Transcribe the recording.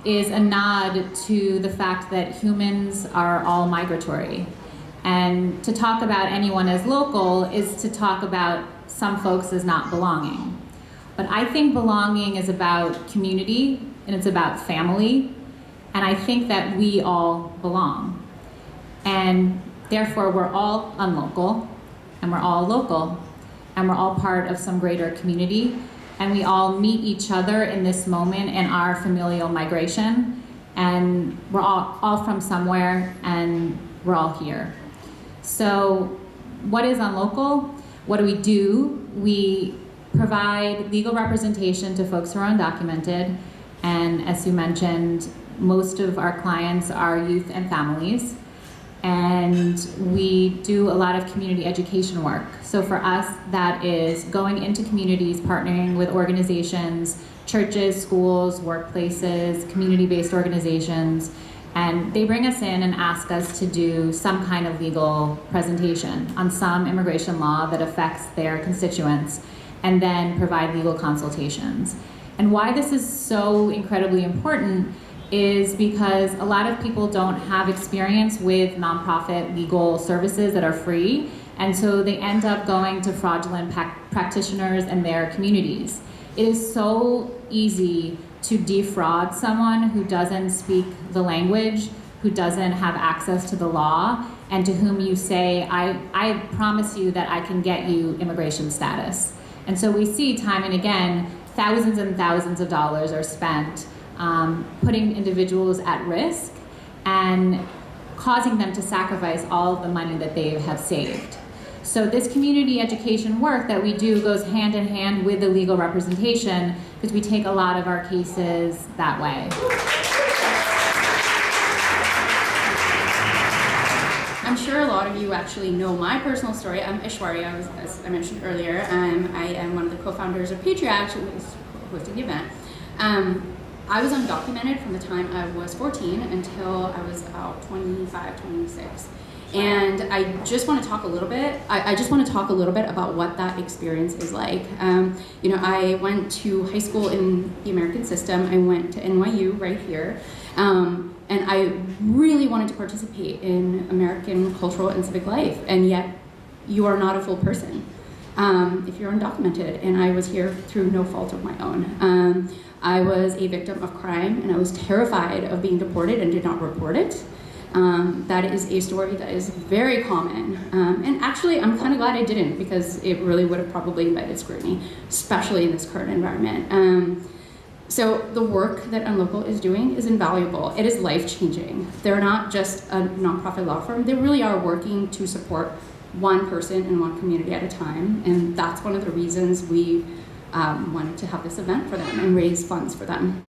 is a nod to the fact that humans are all migratory. And to talk about anyone as local is to talk about some folks as not belonging. But I think belonging is about community, and it's about family, and I think that we all belong. And therefore, we're all unlocal, and we're all local, and we're all part of some greater community, and we all meet each other in this moment in our familial migration, and we're all from somewhere, and we're all here. So what is UnLocal? What do? We provide legal representation to folks who are undocumented, and as you mentioned, most of our clients are youth and families, and we do a lot of community education work. So for us, that is going into communities, partnering with organizations, churches, schools, workplaces, community-based organizations, and they bring us in and ask us to do some kind of legal presentation on some immigration law that affects their constituents, and then provide legal consultations. And why this is so incredibly important is because a lot of people don't have experience with nonprofit legal services that are free, and so they end up going to fraudulent practitioners and their communities. It is so easy to defraud someone who doesn't speak the language, who doesn't have access to the law, and to whom you say, I promise you that I can get you immigration status. And so we see time and again, thousands and thousands of dollars are spent putting individuals at risk and causing them to sacrifice all of the money that they have saved. So this community education work that we do goes hand in hand with the legal representation, because we take a lot of our cases that way. I'm sure a lot of you actually know my personal story. I'm Ishwarya, as I mentioned earlier. I am one of the co-founders of Patriarch, who is hosting the event. I was undocumented from the time I was 14 until I was about 25, 26. And I just want to talk a little bit. I just want to talk a little bit about what that experience is like. I went to high school in the American system. I went to NYU right here. And I really wanted to participate in American cultural and civic life. And yet, you are not a full person if you're undocumented. And I was here through no fault of my own. I was a victim of crime, and I was terrified of being deported and did not report it. That is a story that is very common. And actually, I'm kind of glad I didn't, because it really would have probably invited scrutiny, especially in this current environment. So the work that UnLocal is doing is invaluable. It is life-changing. They're not just a nonprofit law firm. They really are working to support one person in one community at a time. And that's one of the reasons we wanted to have this event for them and raise funds for them.